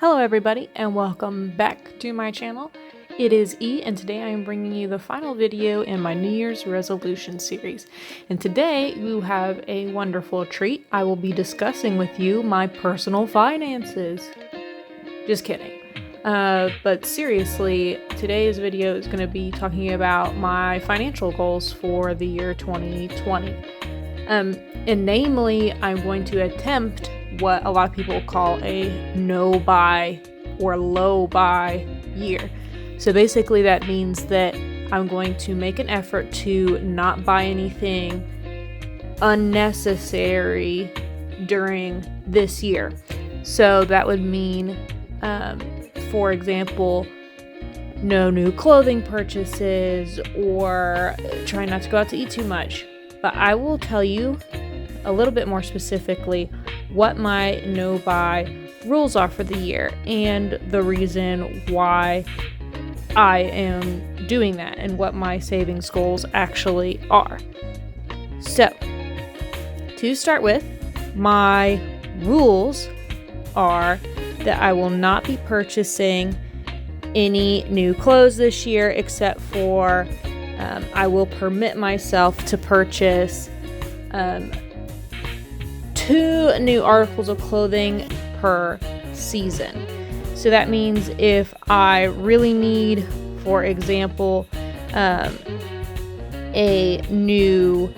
Hello everybody and welcome back to my channel. It is E and today I am bringing you the final video in my New Year's resolution series. And today you have a wonderful treat. I will be discussing with you my personal finances. Just kidding. But seriously, today's video is going to be talking about my financial goals for the year 2020. And namely, I'm going to attempt what a lot of people call a no-buy or low-buy year. So basically that means that I'm going to make an effort to not buy anything unnecessary during this year. So that would mean, for example, no new clothing purchases or try not to go out to eat too much. But I will tell you a little bit more specifically what my no-buy rules are for the year and the reason why I am doing that and what my savings goals actually are. So, to start with, my rules are that I will not be purchasing any new clothes this year except for I will permit myself to purchase 2 new articles of clothing per season. So that means if I really need, for example, a new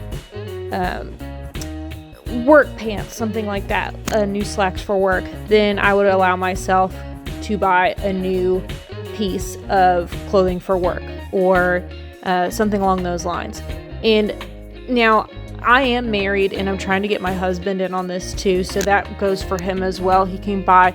work pants, something like that, new slacks for work, then I would allow myself to buy a new piece of clothing for work or something along those lines. And now I am married and I'm trying to get my husband in on this too, so that goes for him as well. He can buy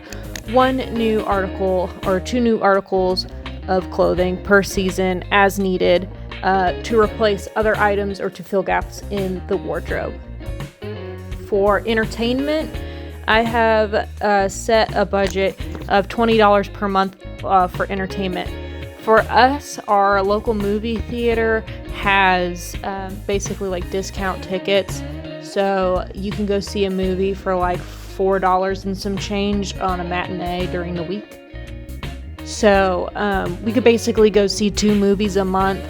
1 new article or 2 new articles of clothing per season as needed to replace other items or to fill gaps in the wardrobe. For entertainment, I have set a budget of $20 per month for entertainment. For us, our local movie theater has basically like discount tickets, so you can go see a movie for like $4 and some change on a matinee during the week. So we could basically go see 2 movies a month.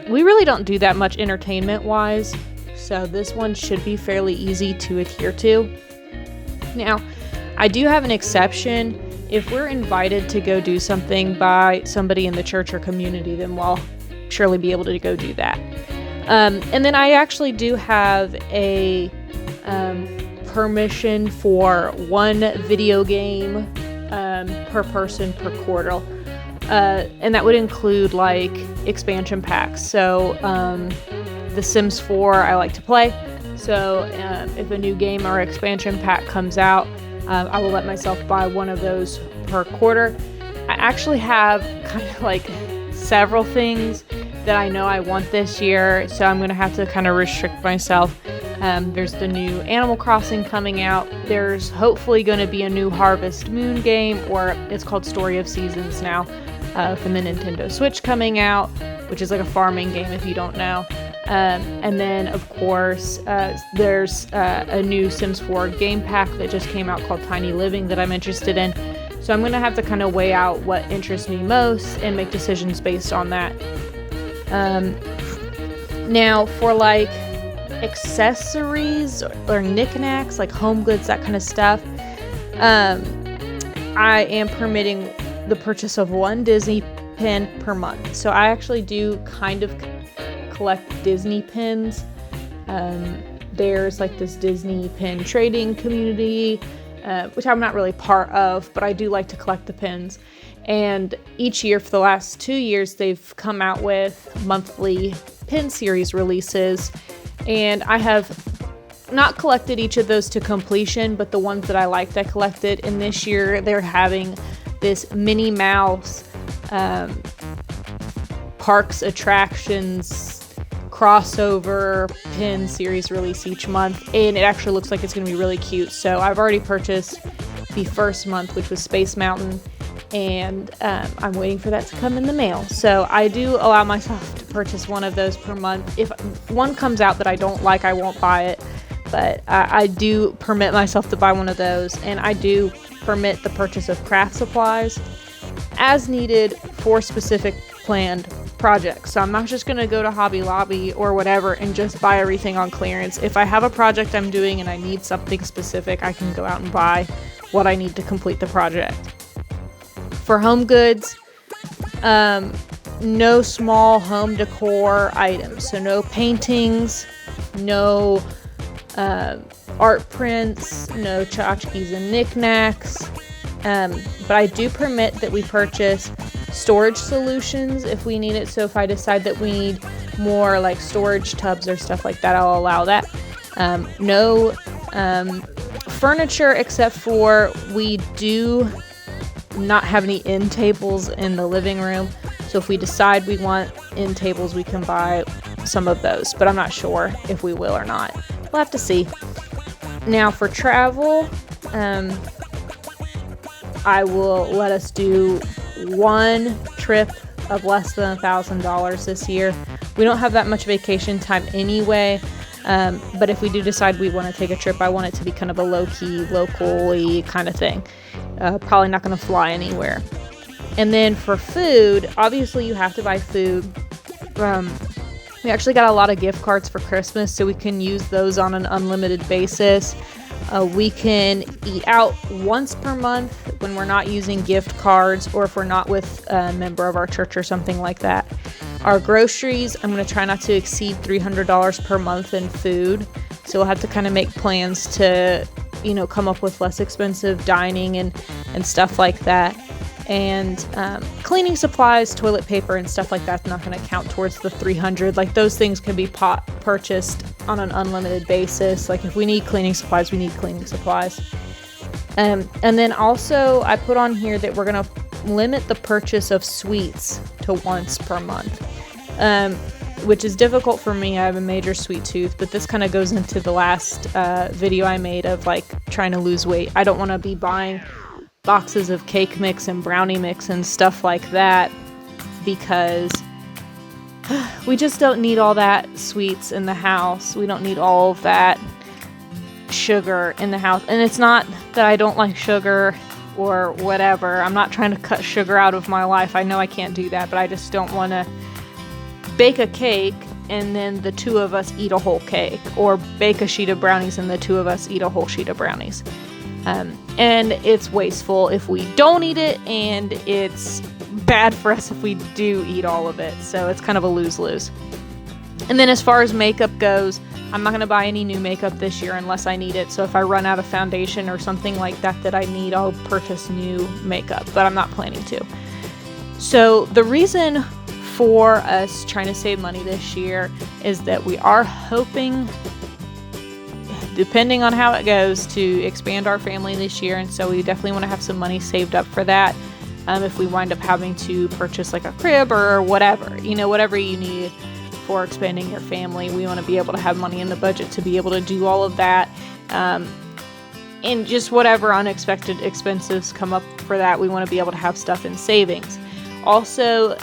We really don't do that much entertainment wise, so this one should be fairly easy to adhere to. Now, I do have an exception. If we're invited to go do something by somebody in the church or community, then we'll surely be able to go do that. And then I actually do have a permission for 1 video game per person per quarter. And that would include like expansion packs. So The Sims 4 I like to play. So if a new game or expansion pack comes out, I will let myself buy 1 of those per quarter. I actually have kind of like several things that I know I want this year, so I'm going to have to kind of restrict myself. There's the new Animal Crossing coming out. There's hopefully going to be a new Harvest Moon game, or it's called Story of Seasons now, from the Nintendo Switch coming out, which is like a farming game if you don't know. And then, of course, there's a new Sims 4 game pack that just came out called Tiny Living that I'm interested in. So I'm going to have to kind of weigh out what interests me most and make decisions based on that. Now, for like accessories or knickknacks, like home goods, that kind of stuff, I am permitting the purchase of 1 Disney pin per month. So I actually do kind of collect Disney pins. There's like this Disney pin trading community, which I'm not really part of, but I do like to collect the pins. And each year for the last 2 years, they've come out with monthly pin series releases. And I have not collected each of those to completion, but the ones that I liked, I collected. And this year they're having this Minnie Mouse Parks Attractions crossover pin series release each month, and it actually looks like it's going to be really cute. So I've already purchased the first month, which was Space Mountain, and I'm waiting for that to come in the mail. So I do allow myself to purchase 1 of those per month. If one comes out that I don't like, I won't buy it, but I do permit myself to buy 1 of those, and I do permit the purchase of craft supplies as needed for specific planned projects. So I'm not just going to go to Hobby Lobby or whatever and just buy everything on clearance. If I have a project I'm doing and I need something specific, I can go out and buy what I need to complete the project. For home goods, no small home decor items. So no paintings, no art prints, no tchotchkes and knickknacks. But I do permit that we purchase storage solutions if we need it. So if I decide that we need more like storage tubs or stuff like that, I'll allow that. No furniture, except for we do not have any end tables in the living room. So if we decide we want end tables, we can buy some of those, but I'm not sure if we will or not. We'll have to see. Now for travel, I will let us do one trip of less than $1,000 this year. We don't have that much vacation time anyway, but if we do decide we want to take a trip, I want it to be kind of a low-key, locally kind of thing. Probably not going to fly anywhere. And then for food, obviously you have to buy food. We actually got a lot of gift cards for Christmas, so we can use those on an unlimited basis. We can eat out once per month when we're not using gift cards, or if we're not with a member of our church or something like that. Our groceries, I'm going to try not to exceed $300 per month in food. So we'll have to kind of make plans to, come up with less expensive dining and stuff like that. And cleaning supplies, toilet paper, and stuff like that's not going to count towards the $300. Like those things can be purchased on an unlimited basis. Like if we need cleaning supplies, we need cleaning supplies. And then also I put on here that we're going to limit the purchase of sweets to once per month, which is difficult for me. I have a major sweet tooth, but this kind of goes into the last video I made of like trying to lose weight. I don't want to be buying boxes of cake mix and brownie mix and stuff like that, because we just don't need all that sweets in the house. We don't need all of that sugar in the house. And it's not that I don't like sugar or whatever. I'm not trying to cut sugar out of my life. I know I can't do that, but I just don't want to bake a cake and then the two of us eat a whole cake, or bake a sheet of brownies and the two of us eat a whole sheet of brownies. And it's wasteful if we don't eat it, and it's bad for us if we do eat all of it. So it's kind of a lose-lose. And then as far as makeup goes, I'm not going to buy any new makeup this year unless I need it. So if I run out of foundation or something like that I need, I'll purchase new makeup, but I'm not planning to. So the reason for us trying to save money this year is that we are hoping, depending on how it goes, to expand our family this year. And so we definitely want to have some money saved up for that. If we wind up having to purchase like a crib or whatever, whatever you need for expanding your family, we want to be able to have money in the budget to be able to do all of that. And just whatever unexpected expenses come up for that, we want to be able to have stuff in savings. Also,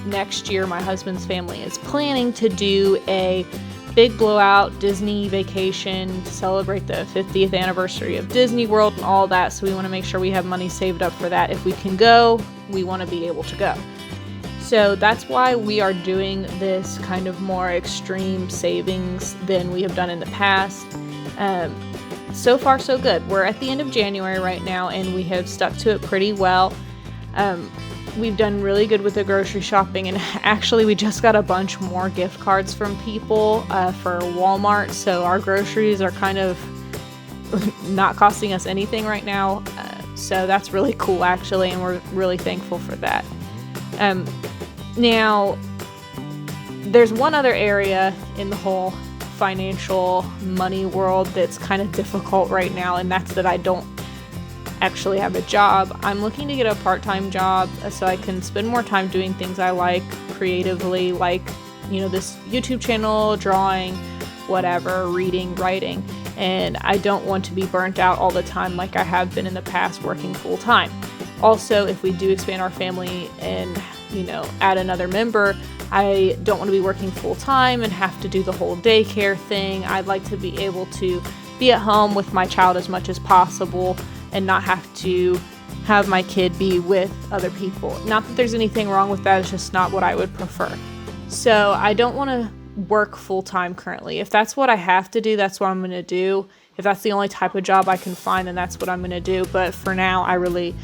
next year, my husband's family is planning to do a big blowout Disney vacation to celebrate the 50th anniversary of Disney World and all that. So we want to make sure we have money saved up for that. If we can go, we want to be able to go. So that's why we are doing this kind of more extreme savings than we have done in the past. So far, so good. We're at the end of January right now, and we have stuck to it pretty well. We've done really good with the grocery shopping, and actually we just got a bunch more gift cards from people for Walmart, so our groceries are kind of not costing us anything right now, so that's really cool actually, and we're really thankful for that. Now, there's one other area in the whole financial money world that's kind of difficult right now, and that's that I don't actually have a job. I'm looking to get a part-time job so I can spend more time doing things I like creatively, like, this YouTube channel, drawing, whatever, reading, writing. And I don't want to be burnt out all the time like I have been in the past working full-time. Also, if we do expand our family and, add another member, I don't want to be working full-time and have to do the whole daycare thing. I'd like to be able to be at home with my child as much as possible and not have to have my kid be with other people. Not that there's anything wrong with that, it's just not what I would prefer. So I don't want to work full-time currently. If that's what I have to do, that's what I'm going to do. If that's the only type of job I can find, then that's what I'm going to do. But for now, I really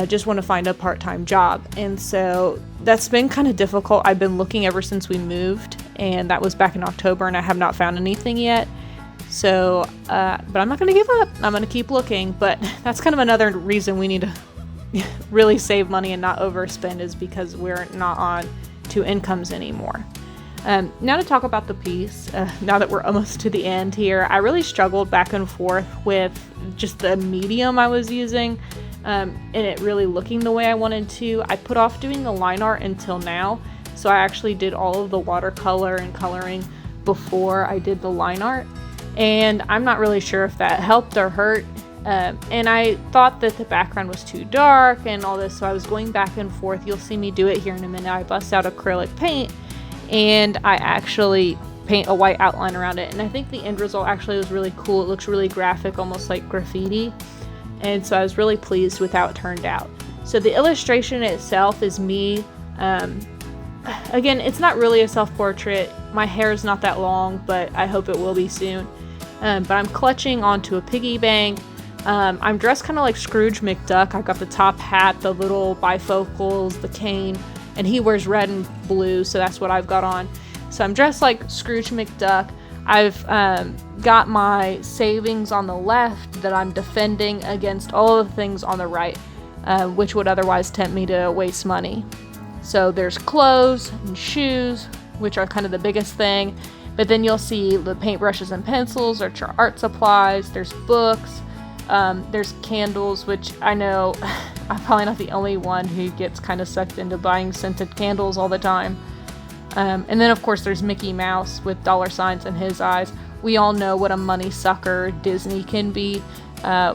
just want to find a part-time job. And so that's been kind of difficult. I've been looking ever since we moved, and that was back in October, and I have not found anything yet. So, but I'm not going to give up. I'm going to keep looking. But that's kind of another reason we need to really save money and not overspend, is because we're not on two incomes anymore. Now to talk about the piece, now that we're almost to the end here, I really struggled back and forth with just the medium I was using, and it really looking the way I wanted to. I put off doing the line art until now, so I actually did all of the watercolor and coloring before I did the line art, and I'm not really sure if that helped or hurt. And I thought that the background was too dark and all this, so I was going back and forth. You'll see me do it here in a minute. I bust out acrylic paint, and I actually paint a white outline around it. And I think the end result actually was really cool. It looks really graphic, almost like graffiti. And so I was really pleased with how it turned out. So the illustration itself is me. Again, it's not really a self-portrait. My hair is not that long, but I hope it will be soon. But I'm clutching onto a piggy bank. I'm dressed kind of like Scrooge McDuck. I've got the top hat, the little bifocals, the cane, and he wears red and blue, so that's what I've got on. So I'm dressed like Scrooge McDuck. I've got my savings on the left that I'm defending against all of the things on the right, which would otherwise tempt me to waste money. So there's clothes and shoes, which are kind of the biggest thing, but then you'll see the paintbrushes and pencils, or art supplies, there's books, there's candles, which I know I'm probably not the only one who gets kind of sucked into buying scented candles all the time. And then of course there's Mickey Mouse with dollar signs in his eyes. We all know what a money sucker Disney can be,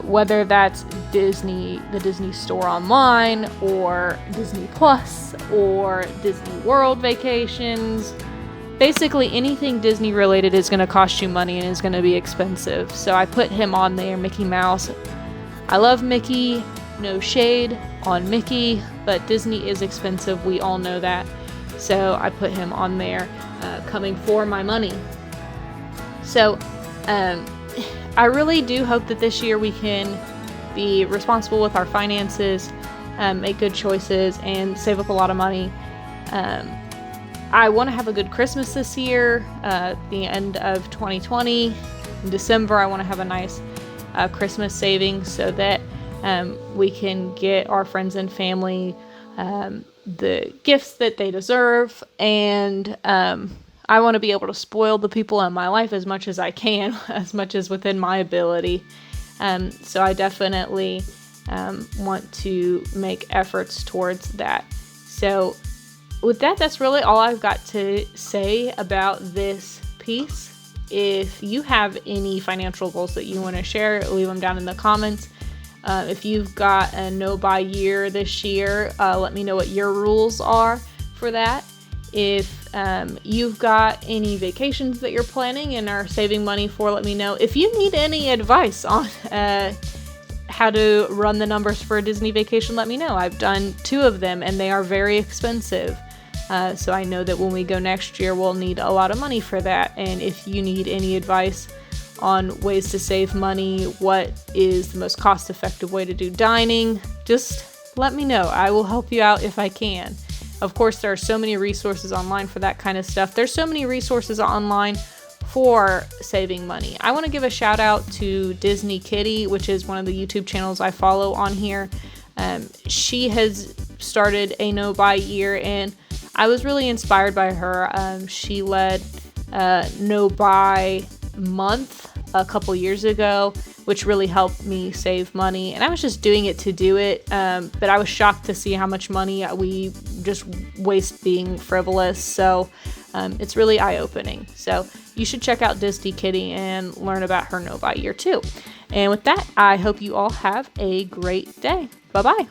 whether that's Disney, the Disney Store online, or Disney Plus, or Disney World vacations. Basically anything Disney related is going to cost you money and is going to be expensive. So I put him on there, Mickey Mouse. I love Mickey, no shade on Mickey, but Disney is expensive. We all know that. So I put him on there, coming for my money. So I really do hope that this year we can be responsible with our finances, make good choices, and save up a lot of money. I want to have a good Christmas this year, the end of 2020. In December, I want to have a nice Christmas savings so that we can get our friends and family the gifts that they deserve. And I want to be able to spoil the people in my life as much as I can, as much as within my ability. So I definitely want to make efforts towards that. So with that, that's really all I've got to say about this piece. If you have any financial goals that you want to share, leave them down in the comments. If you've got a no-buy year this year, let me know what your rules are for that. If you've got any vacations that you're planning and are saving money for, let me know. If you need any advice on how to run the numbers for a Disney vacation, let me know. I've done 2 of them and they are very expensive. So I know that when we go next year, we'll need a lot of money for that. And if you need any advice on ways to save money, what is the most cost-effective way to do dining, just let me know. I will help you out if I can. Of course, there are so many resources online for that kind of stuff. There's so many resources online for saving money. I want to give a shout out to Disney Kitty, which is one of the YouTube channels I follow on here. She has started a no-buy year, and I was really inspired by her. She led no-buy month a couple years ago, which really helped me save money. And I was just doing it to do it, but I was shocked to see how much money we just waste being frivolous. So it's really eye-opening. So you should check out Disney Kitty and learn about her no-buy year too. And with that, I hope you all have a great day. Bye-bye.